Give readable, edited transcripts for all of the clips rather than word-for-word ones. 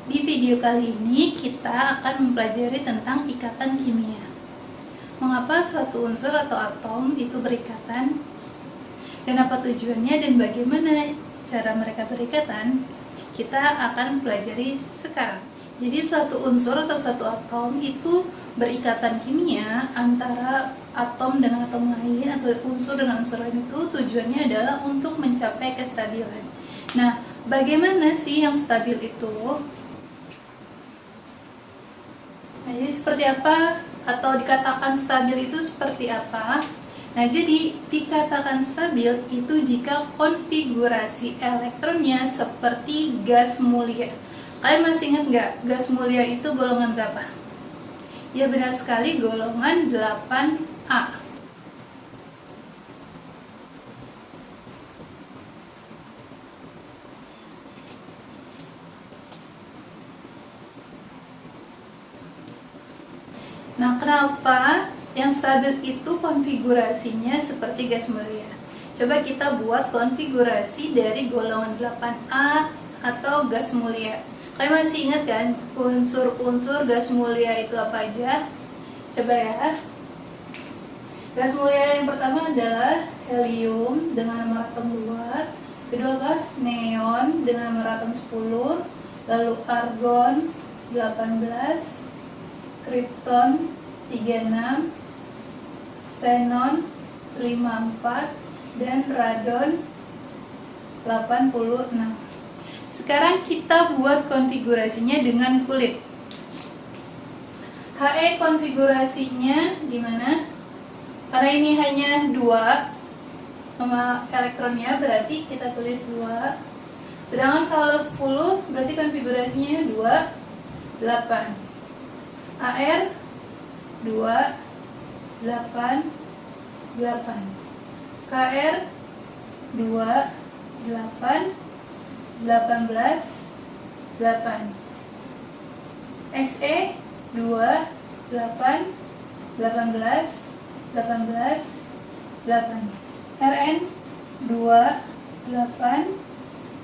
Di video kali ini kita akan mempelajari tentang ikatan kimia. Mengapa suatu unsur atau atom itu berikatan? Dan apa tujuannya dan bagaimana cara mereka berikatan? Kita akan pelajari sekarang. Jadi suatu unsur atau suatu atom itu berikatan kimia antara atom dengan atom lain atau unsur dengan unsur lain, itu tujuannya adalah untuk mencapai kestabilan. Nah, bagaimana sih yang stabil itu? Nah, jadi seperti apa atau dikatakan stabil itu seperti apa? Nah, jadi dikatakan stabil itu jika konfigurasi elektronnya seperti gas mulia. Kalian masih ingat nggak gas mulia itu golongan berapa? Ya, benar sekali, golongan 8A. Nah, kenapa yang stabil itu konfigurasinya seperti gas mulia? Coba kita buat konfigurasi dari golongan 8A atau gas mulia. Kalian masih ingat kan unsur-unsur gas mulia itu apa aja? Coba ya. Gas mulia yang pertama adalah helium dengan nomor atom 2. Kedua apa? Neon dengan nomor atom 10. Lalu argon 18. Krypton 36, xenon 54, dan radon 86. Sekarang kita buat konfigurasinya dengan kulit. He konfigurasinya gimana? Karena ini hanya 2 sama elektronnya, berarti kita tulis 2. Sedangkan kalau 10 berarti konfigurasinya 2, 8. Ar 2, 8, 8. Kr 2, 8, 18, 8. Xe 2, 8, 18, 18, 8. Rn 2, 8,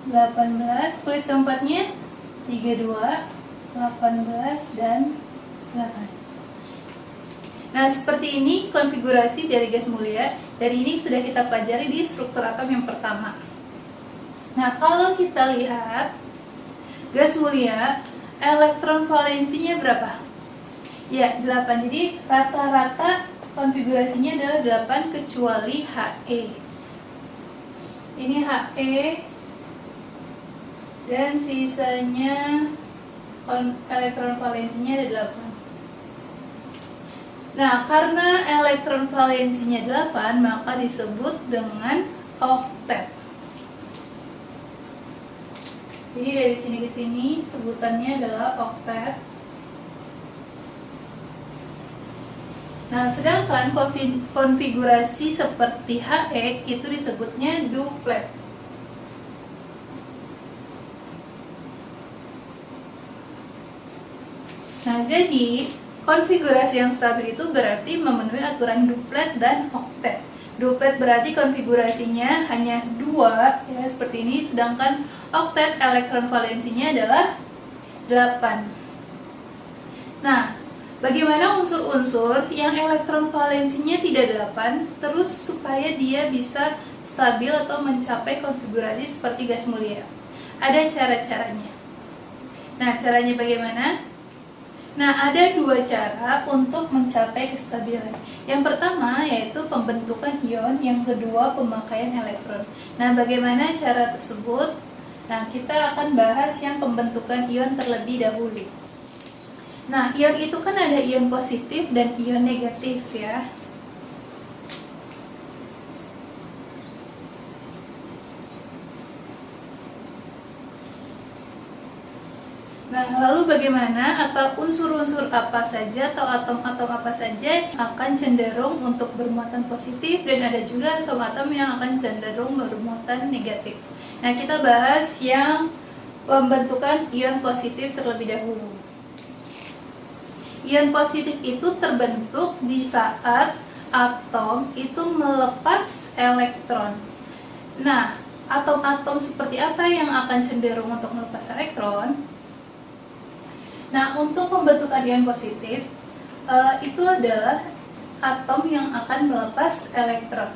18. Kulit keempatnya 32, 18, dan 8. Nah, seperti ini konfigurasi dari gas mulia. Dari ini sudah kita pelajari di struktur atom yang pertama. Nah, kalau kita lihat gas mulia, elektron valensinya berapa? Ya, 8. Jadi rata-rata konfigurasinya adalah 8 kecuali He. Ini He dan sisanya elektron valensinya ada 8. Nah, karena elektron valensinya 8, maka disebut dengan oktet. Jadi dari sini ke sini sebutannya adalah oktet. Nah, sedangkan konfigurasi seperti He itu disebutnya duplet. Nah, jadi konfigurasi yang stabil itu berarti memenuhi aturan duplet dan oktet. Duplet berarti konfigurasinya hanya 2, ya seperti ini, sedangkan oktet elektron valensinya adalah 8. Nah, bagaimana unsur-unsur yang elektron valensinya tidak 8 terus supaya dia bisa stabil atau mencapai konfigurasi seperti gas mulia? Ada cara-caranya. Nah, caranya bagaimana? Nah, ada 2 cara untuk mencapai kestabilan. Yang pertama yaitu pembentukan ion, yang kedua pemakaian elektron. Nah, bagaimana cara tersebut? Nah, kita akan bahas yang pembentukan ion terlebih dahulu. Nah, ion itu kan ada ion positif dan ion negatif ya. Nah, lalu bagaimana atau unsur-unsur apa saja atau atom-atom apa saja akan cenderung untuk bermuatan positif, dan ada juga atom-atom yang akan cenderung bermuatan negatif. Nah, kita bahas yang pembentukan ion positif terlebih dahulu. Ion positif itu terbentuk di saat atom itu melepas elektron. Nah, atom-atom seperti apa yang akan cenderung untuk melepas elektron? Nah, untuk pembentukan ion positif, itu adalah atom yang akan melepas elektron.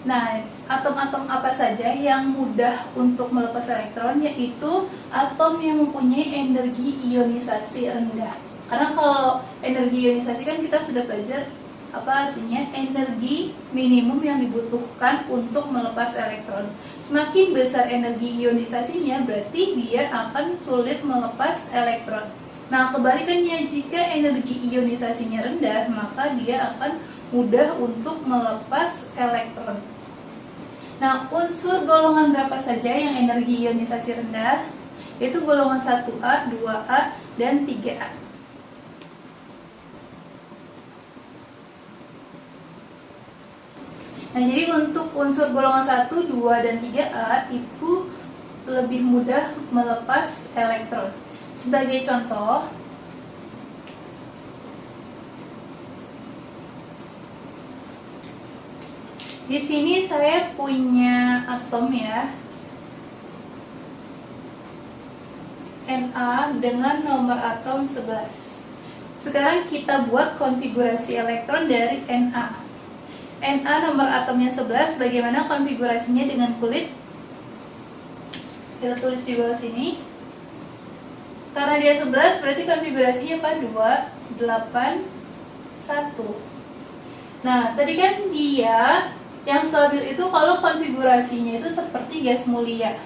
Nah, atom-atom apa saja yang mudah untuk melepas elektron, yaitu atom yang mempunyai energi ionisasi rendah. Karena kalau energi ionisasi kan kita sudah belajar apa artinya, energi minimum yang dibutuhkan untuk melepas elektron. Semakin besar energi ionisasinya, berarti dia akan sulit melepas elektron. Nah, kebalikannya, jika energi ionisasinya rendah, maka dia akan mudah untuk melepas elektron. Nah, unsur golongan berapa saja yang energi ionisasi rendah? Yaitu golongan 1A, 2A, dan 3A. Nah, jadi untuk unsur golongan 1, 2, dan 3A itu lebih mudah melepas elektron. Sebagai contoh, di sini saya punya atom ya, Na dengan nomor atom 11. Sekarang kita buat konfigurasi elektron dari Na. Na nomor atomnya 11, bagaimana konfigurasinya dengan kulit? Kita tulis di bawah sini. Karena dia 11, berarti konfigurasinya apa? 2, 8, 1. Nah, tadi kan dia yang stabil itu kalau konfigurasinya itu seperti gas mulia.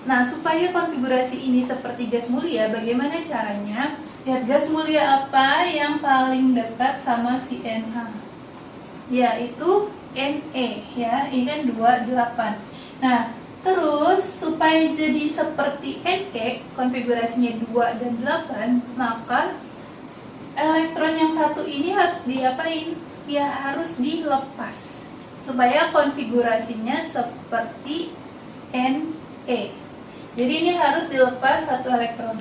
Nah, supaya konfigurasi ini seperti gas mulia, bagaimana caranya? Lihat gas mulia apa yang paling dekat sama si Na, yaitu Ne ya, ini kan 28. Nah, terus supaya jadi seperti Ne, konfigurasinya 2 dan 8, maka elektron yang satu ini harus diapain? Ya, harus dilepas supaya konfigurasinya seperti Ne. Jadi ini harus dilepas satu elektron.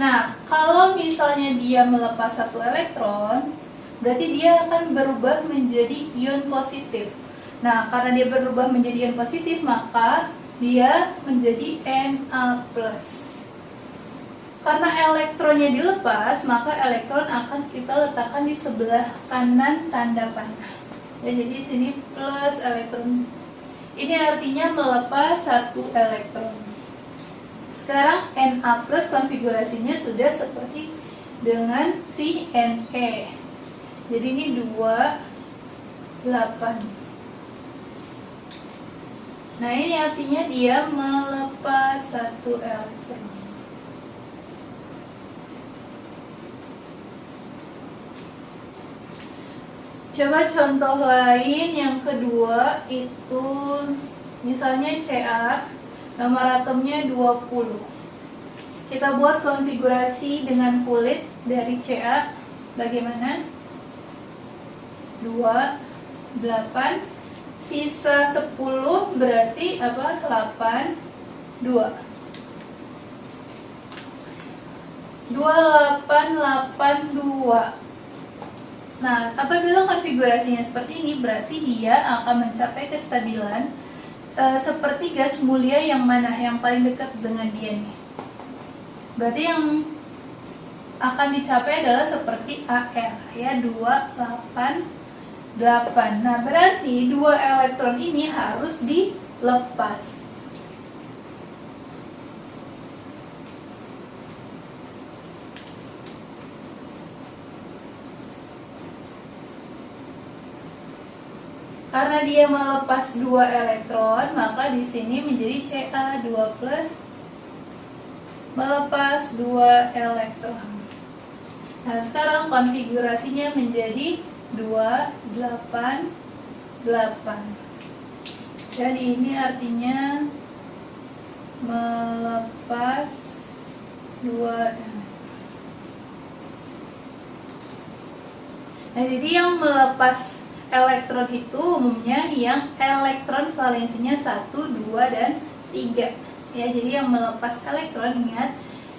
Nah, kalau misalnya dia melepas satu elektron, berarti dia akan berubah menjadi ion positif. Nah, karena dia berubah menjadi ion positif, maka dia menjadi Na+. Karena elektronnya dilepas, maka elektron akan kita letakkan di sebelah kanan tanda panah. Ya, jadi sini plus elektron. Ini artinya melepas satu elektron. Sekarang Na+ konfigurasinya sudah seperti dengan si Ne. Jadi ini 2, 8. Nah, ini artinya dia melepas satu elektron. Coba contoh lain yang kedua itu misalnya Ca, nomor atomnya 20. Kita buat konfigurasi dengan kulit dari Ca. Bagaimana? 2, 8, sisa 10 berarti apa? 8, 2. 2, 8, 8, 2. Nah, apabila konfigurasinya seperti ini, berarti dia akan mencapai kestabilan seperti gas mulia yang mana? Yang paling dekat dengan dia nih. Berarti yang akan dicapai adalah seperti Ar, ya, 2, 8, 8. Nah, berarti 2 elektron ini harus dilepas. Karena dia melepas 2 elektron, maka di sini menjadi Ca 2+, melepas 2 elektron. Nah, sekarang konfigurasinya menjadi 2, 8, 8. Dan ini artinya melepas 2 elektron. Nah, jadi yang melepas elektron itu umumnya yang elektron valensinya 1, 2, dan 3. Ya, jadi yang melepas elektron, ingat,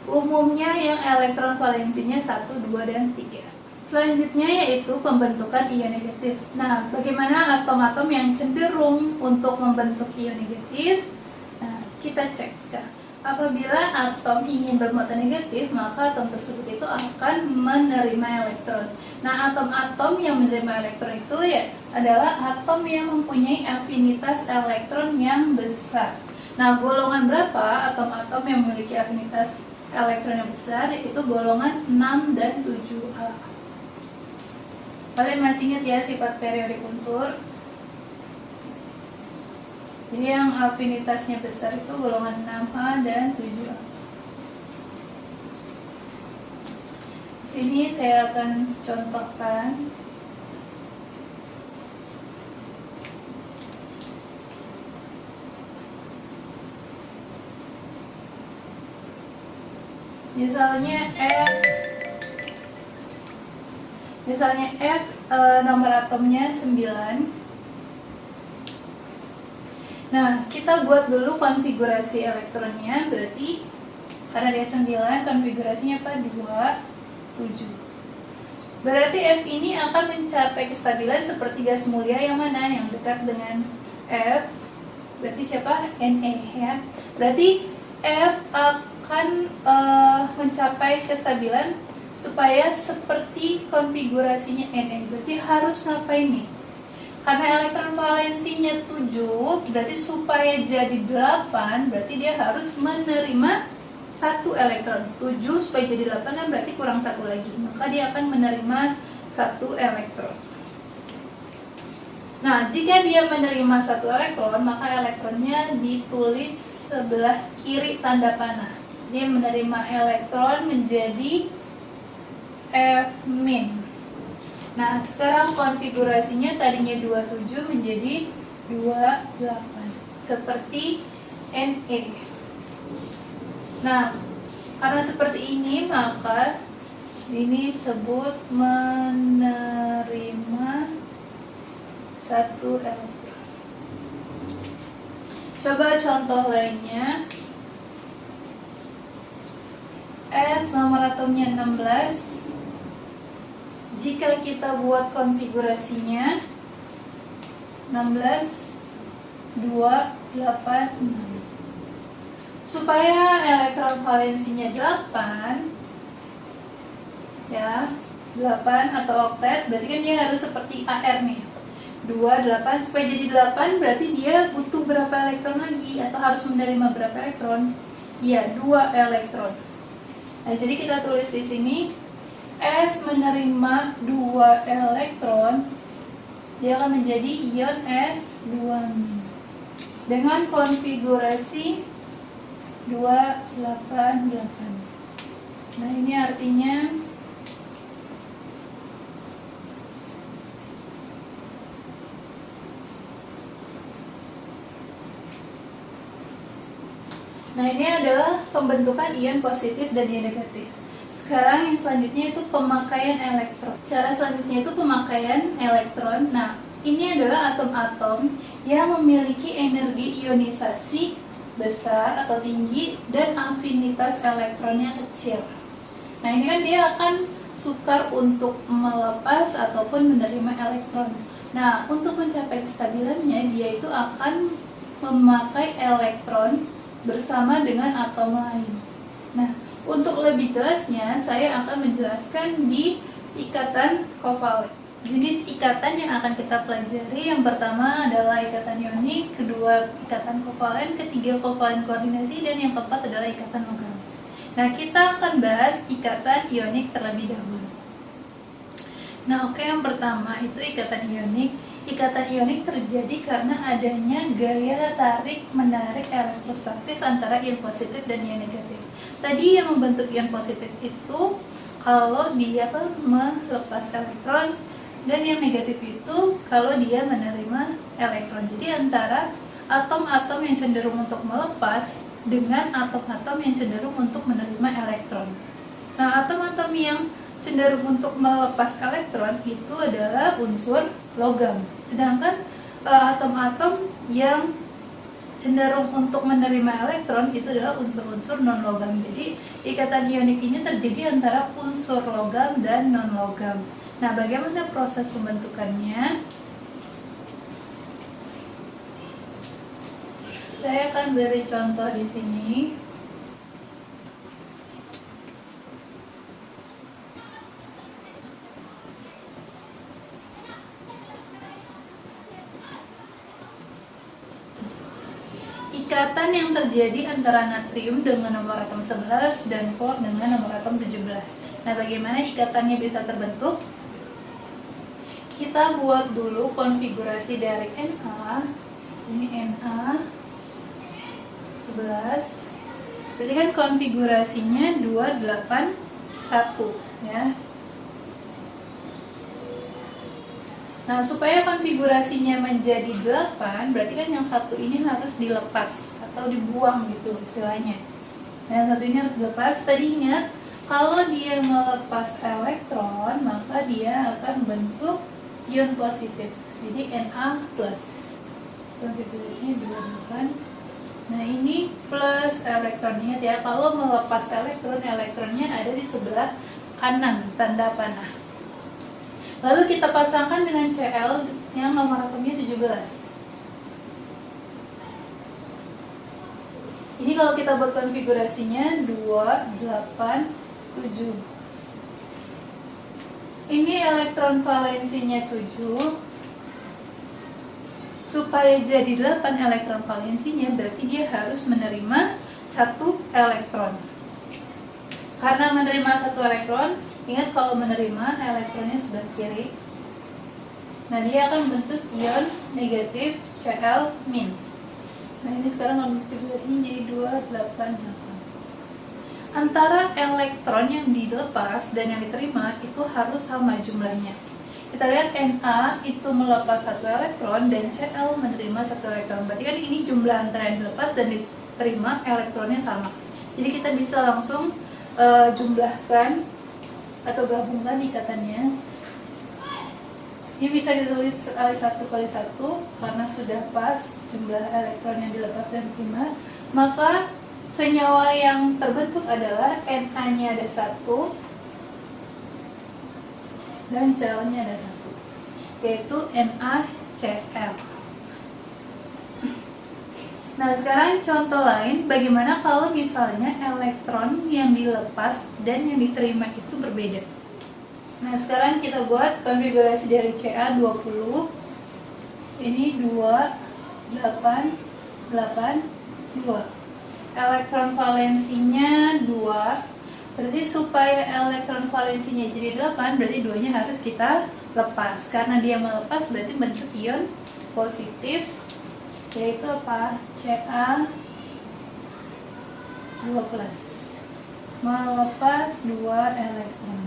umumnya yang elektron valensinya 1, 2, dan 3. Selanjutnya yaitu pembentukan ion negatif. Nah, bagaimana atom-atom yang cenderung untuk membentuk ion negatif? Nah, kita cek sekarang. Apabila atom ingin bermuatan negatif, maka atom tersebut itu akan menerima elektron. Nah, atom-atom yang menerima elektron itu ya adalah atom yang mempunyai afinitas elektron yang besar. Nah, golongan berapa atom-atom yang memiliki afinitas elektron yang besar? Yaitu golongan 6 dan 7A. Kalian masih ingat ya sifat periodik unsur? Jadi yang afinitasnya besar itu golongan 6A dan 7A. Di sini saya akan contohkan. Misalnya F nomor atomnya 9. Nah, kita buat dulu konfigurasi elektronnya, berarti karena dia 9, konfigurasinya apa? 2, 7. Berarti F ini akan mencapai kestabilan seperti gas mulia yang mana? Yang dekat dengan F, berarti siapa? Na ya. Berarti F akan mencapai kestabilan supaya seperti konfigurasinya Na. Berarti harus ngapain nih? Karena elektron valensinya 7, berarti supaya jadi 8, berarti dia harus menerima 1 elektron. 7 supaya jadi 8 kan berarti kurang 1 lagi. Maka dia akan menerima 1 elektron. Nah, jika dia menerima 1 elektron, maka elektronnya ditulis sebelah kiri tanda panah. Dia menerima elektron menjadi F-. Nah, sekarang konfigurasinya tadinya 27 menjadi 28 seperti Na. Nah, karena seperti ini maka ini disebut menerima 1 elektron. Coba contoh lainnya. S nomor atomnya 16. Jika kita buat konfigurasinya 16, 2, 8, 6. Supaya elektron valensinya 8 ya, 8 atau oktet, berarti kan dia harus seperti AR nih. 2, 8, supaya jadi 8 berarti dia butuh berapa elektron lagi atau harus menerima berapa elektron? Iya, 2 elektron. Nah, jadi kita tulis di sini S menerima 2 elektron, dia akan menjadi ion S2- dengan konfigurasi 288. Nah, ini artinya ini adalah pembentukan ion positif dan ion negatif. Sekarang yang selanjutnya itu pemakaian elektron. Cara selanjutnya itu pemakaian elektron. Nah, ini adalah atom-atom yang memiliki energi ionisasi besar atau tinggi dan afinitas elektronnya kecil. Nah, ini kan dia akan sukar untuk melepas ataupun menerima elektron. Nah, untuk mencapai kestabilannya dia itu akan memakai elektron bersama dengan atom lain. Nah, untuk lebih jelasnya, saya akan menjelaskan di ikatan kovalen. Jenis ikatan yang akan kita pelajari yang pertama adalah ikatan ionik, kedua ikatan kovalen, ketiga kovalen koordinasi, dan yang keempat adalah ikatan logam. Nah, kita akan bahas ikatan ionik terlebih dahulu. Nah, oke, yang pertama itu ikatan ionik. Ikatan ionik terjadi karena adanya gaya tarik-menarik elektrostatis antara ion positif dan ion negatif. Tadi yang membentuk ion positif itu kalau dia melepas elektron, dan yang negatif itu kalau dia menerima elektron. Jadi antara atom-atom yang cenderung untuk melepas dengan atom-atom yang cenderung untuk menerima elektron. Nah, atom-atom yang cenderung untuk melepas elektron itu adalah unsur logam. Sedangkan atom-atom yang cenderung untuk menerima elektron itu adalah unsur-unsur non-logam. Jadi ikatan ionik ini terjadi antara unsur logam dan non-logam. Nah, bagaimana proses pembentukannya? Saya akan beri contoh di sini. ikatan yang terjadi antara natrium dengan nomor atom 11 dan klor dengan nomor atom 17. Nah, bagaimana ikatannya bisa terbentuk? Kita buat dulu konfigurasi dari Na. Ini Na 11. Berarti kan konfigurasinya 281 ya. Nah, supaya konfigurasinya menjadi 8, berarti kan yang satu ini harus dilepas atau dibuang gitu istilahnya. Nah, yang satu ini harus dilepas. Tadi ingat, kalau dia melepas elektron, maka dia akan bentuk ion positif. Jadi Na+. Konfigurasinya 28. Nah, ini plus elektron. Ingat ya, kalau melepas elektron, elektronnya ada di sebelah kanan, tanda panah. Lalu kita pasangkan dengan Cl yang nomor atomnya 17. Ini kalau kita buat konfigurasinya 287. Ini elektron valensinya 7. Supaya jadi 8 elektron valensinya, berarti dia harus menerima 1 elektron. Karena menerima 1 elektron, ingat kalau menerima elektronnya sebelah kiri. Nah, dia akan bentuk ion negatif Cl-. Nah, ini sekarang konfigurasinya jadi 288. Antara elektron yang dilepas dan yang diterima itu harus sama jumlahnya. Kita lihat Na itu melepas 1 elektron dan Cl menerima 1 elektron. Berarti kan ini jumlah antara yang dilepas dan diterima elektronnya sama. Jadi kita bisa langsung jumlahkan atau gabungkan ikatannya. Ini bisa ditulis kali 1 kali 1 karena sudah pas jumlah elektron yang dilepas dan diterima. Maka senyawa yang terbentuk adalah Na-nya ada 1 dan Cl-nya ada 1, yaitu NaCl. Nah, sekarang contoh lain, bagaimana kalau misalnya elektron yang dilepas dan yang diterima itu berbeda. Nah, sekarang kita buat konfigurasi dari Ca20. Ini 28882. Elektron valensinya 2. Berarti supaya elektron valensinya jadi 8, berarti 2-nya harus kita lepas. Karena dia melepas berarti bentuk ion positif, yaitu apa? Ca2+. Melepas 2 elektron.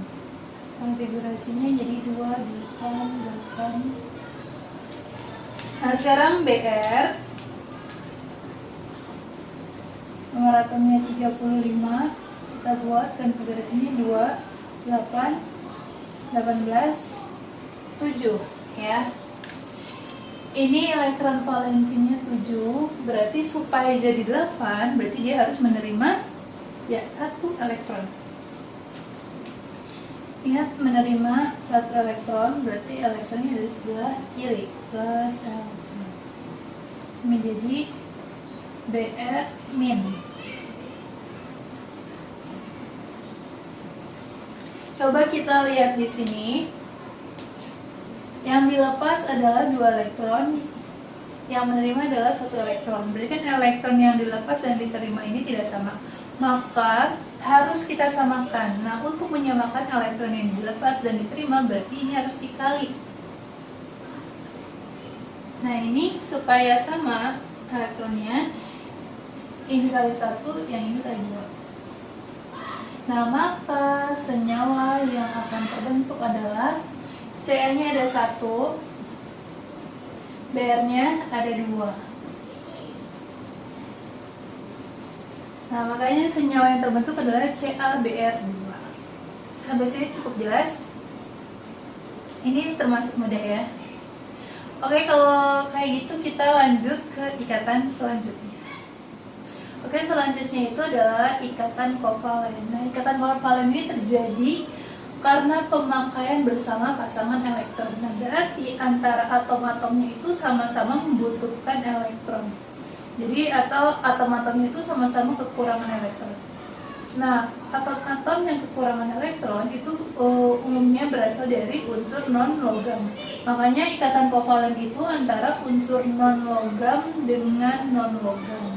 Konfigurasinya jadi 288. Nah, sekarang Br nomor atomnya 35. Kita buat konfigurasinya 28817 ya. Ini elektron valensinya 7, berarti supaya jadi 8, berarti dia harus menerima ya 1 elektron. Ingat, menerima 1 elektron, berarti elektronnya dari sebelah kiri, plus elektron. Menjadi Br-. Coba kita lihat di sini. Yang dilepas adalah 2 elektron, yang menerima adalah 1 elektron. Berarti kan elektron yang dilepas dan diterima ini tidak sama. Maka harus kita samakan. Nah, untuk menyamakan elektron yang dilepas dan diterima, berarti ini harus dikali. Nah, ini supaya sama elektronnya, ini kali 1, yang ini kali 2. Nah, maka senyawa yang akan terbentuk adalah Ca-nya ada 1, Br-nya ada 2. Nah, makanya senyawa yang terbentuk adalah CaBr2. Sampai sini cukup jelas? Ini termasuk mudah ya. Oke, kalau kayak gitu kita lanjut ke ikatan selanjutnya. Oke, selanjutnya itu adalah ikatan kovalen. Nah, ikatan kovalen ini terjadi karena pemakaian bersama pasangan elektron. Nah, berarti antara atom-atomnya itu sama-sama membutuhkan elektron. Jadi atau atom-atomnya itu sama-sama kekurangan elektron. Nah, atom-atom yang kekurangan elektron itu umumnya berasal dari unsur non-logam. Makanya ikatan kovalen itu antara unsur non-logam dengan non-logam.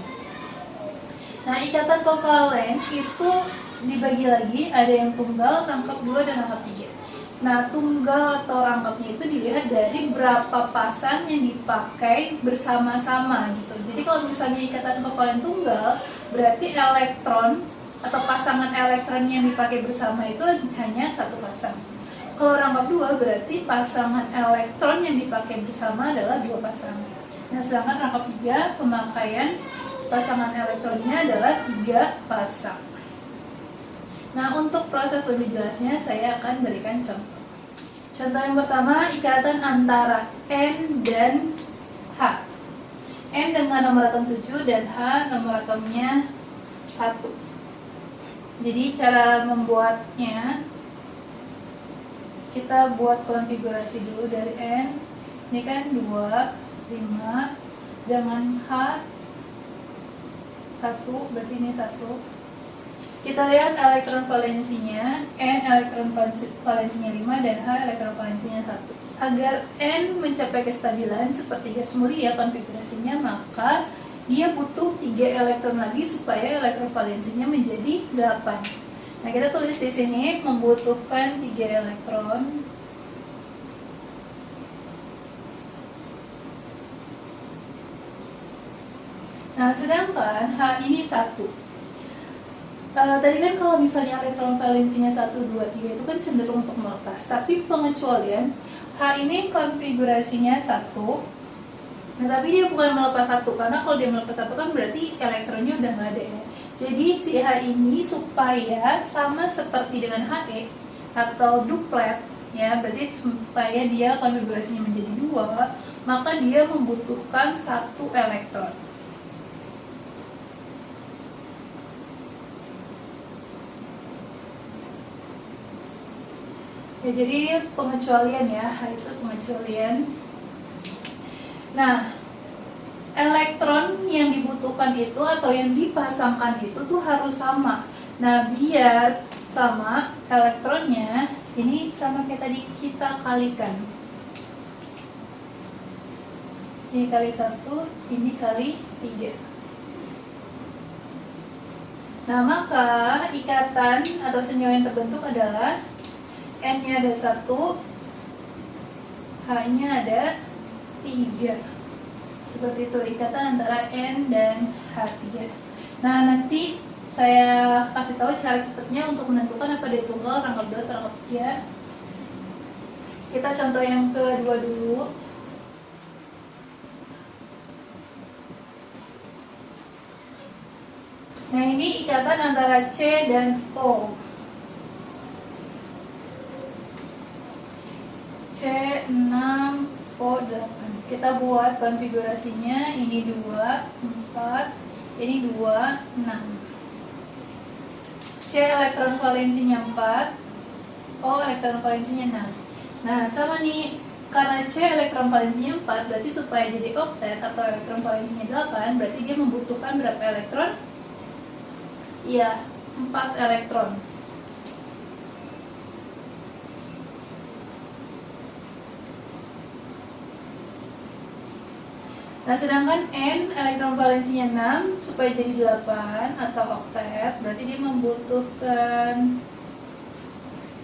Nah, ikatan kovalen itu dibagi lagi, ada yang tunggal, rangkap 2, dan rangkap 3. Nah, tunggal atau rangkapnya itu dilihat dari berapa pasang yang dipakai bersama-sama gitu. Jadi kalau misalnya ikatan kovalen tunggal, berarti elektron atau pasangan elektron yang dipakai bersama itu hanya satu pasang. Kalau rangkap 2 berarti pasangan elektron yang dipakai bersama adalah 2 pasang. Nah, sedangkan rangkap 3 pemakaian pasangan elektronnya adalah 3 pasang. Nah, untuk proses lebih jelasnya saya akan berikan contoh. Contoh yang pertama, ikatan antara N dan H. N dengan nomor atom 7 dan H nomor atomnya 1. Jadi cara membuatnya, kita buat konfigurasi dulu dari N. Ini kan 2, 5, dengan H 1, berarti ini 1. Kita lihat elektron valensinya, N elektron valensinya 5 dan H elektron valensinya 1. Agar N mencapai kestabilan seperti gas mulia konfigurasinya, maka dia butuh 3 elektron lagi supaya elektron valensinya menjadi 8. Nah, kita tulis di sini membutuhkan 3 elektron. Nah, sedangkan H ini 1. Tadi kan kalau misalnya elektron valensinya 1, 2, 3 itu kan cenderung untuk melepas. Tapi pengecualian, H ini konfigurasinya 1. Nah, tapi dia bukan melepas 1, karena kalau dia melepas 1 kan berarti elektronnya udah nggak ada ya. Jadi si H ini supaya sama seperti dengan He atau duplet ya, berarti supaya dia konfigurasinya menjadi 2, maka dia membutuhkan 1 elektron. Ya, jadi pengecualian ya, itu pengecualian. Nah, elektron yang dibutuhkan itu atau yang dipasangkan itu tuh harus sama. Nah, biar sama elektronnya, ini sama kayak tadi kita kalikan. Ini kali 1, ini kali 3. Nah, maka ikatan atau senyawa yang terbentuk adalah N-nya ada 1, H-nya ada 3. Seperti itu ikatan antara N dan H3. Nah, nanti saya kasih tahu cara cepatnya untuk menentukan apa dia tunggal, rangkap 2 atau rangkap 3. Kita contoh yang kedua dulu. Nah, ini ikatan antara C dan O. C6O8. Kita buat konfigurasinya, ini 2, 4, ini 2, 6. C elektron valensinya 4, O elektron valensinya 6. Nah, sama nih, karena C elektron valensinya 4, berarti supaya jadi oktet atau elektron valensinya 8, berarti dia membutuhkan berapa elektron? Iya, 4 elektron. Nah, sedangkan N elektron valensinya 6, supaya jadi 8 atau oktet, berarti dia membutuhkan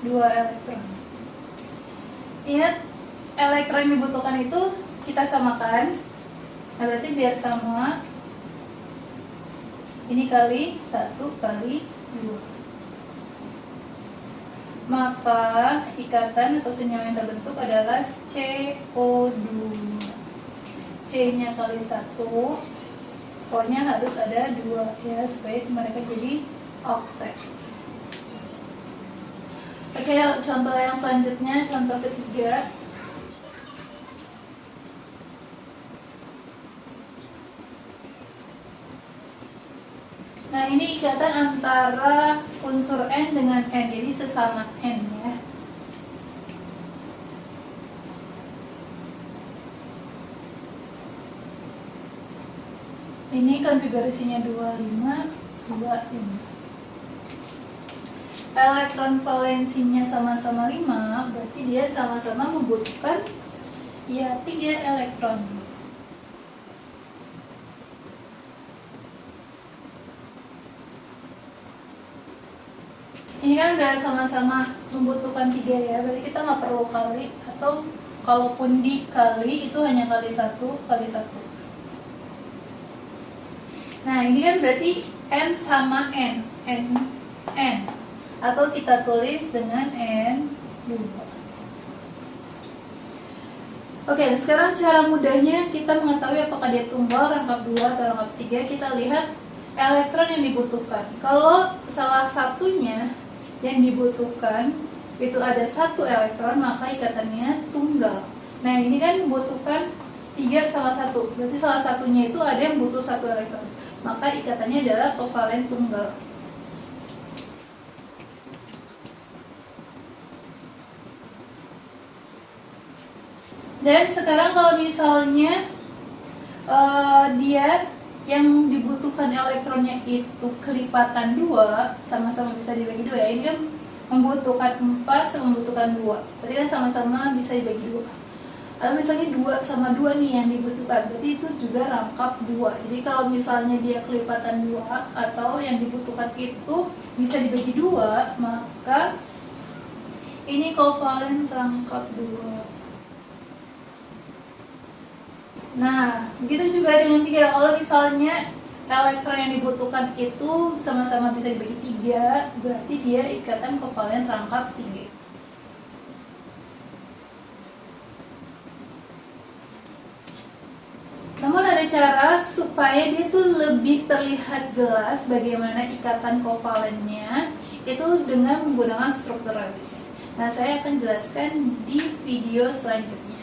2 elektron. Ingat, elektron yang dibutuhkan itu kita samakan. Nah, berarti biar sama, ini kali 1 kali 2. Maka ikatan atau senyawa yang terbentuk adalah CO2. C-nya kali 1, O-nya harus ada 2 ya, supaya mereka jadi oktet. Oke, contoh yang selanjutnya, contoh ketiga. Nah, ini ikatan antara unsur N dengan N, jadi sesama N ya. Ini konfigurasinya 25, 25. Elektron valensinya sama-sama 5, berarti dia sama-sama membutuhkan ya 3 elektron. ini kan udah sama-sama membutuhkan 3 ya, berarti kita nggak perlu kali, atau kalaupun dikali itu hanya kali 1 kali 1. Nah ini kan berarti N sama N, atau kita tulis dengan N2. Oke, sekarang cara mudahnya kita mengetahui apakah dia tunggal, rangkap 2 atau rangkap 3. Kita lihat elektron yang dibutuhkan. Kalau salah satunya yang dibutuhkan itu ada 1 elektron, maka ikatannya tunggal. Nah ini kan membutuhkan 3 salah 1, berarti salah satunya itu ada yang butuh 1 elektron, maka ikatannya adalah kovalen tunggal. Dan sekarang kalau misalnya dia yang dibutuhkan elektronnya itu kelipatan 2, sama-sama bisa dibagi 2 ya. Ini kan membutuhkan 4 sama membutuhkan 2, berarti kan sama-sama bisa dibagi 2. Atau misalnya 2 sama 2 nih yang dibutuhkan, berarti itu juga rangkap 2. Jadi kalau misalnya dia kelipatan 2 atau yang dibutuhkan itu bisa dibagi 2, maka ini kovalen rangkap 2. Nah, begitu juga dengan 3. Kalau misalnya elektron yang dibutuhkan itu sama-sama bisa dibagi 3, berarti dia ikatan kovalen rangkap 3. Namun ada cara supaya dia tuh lebih terlihat jelas bagaimana ikatan kovalennya itu dengan menggunakan strukturalis. Nah, saya akan jelaskan di video selanjutnya.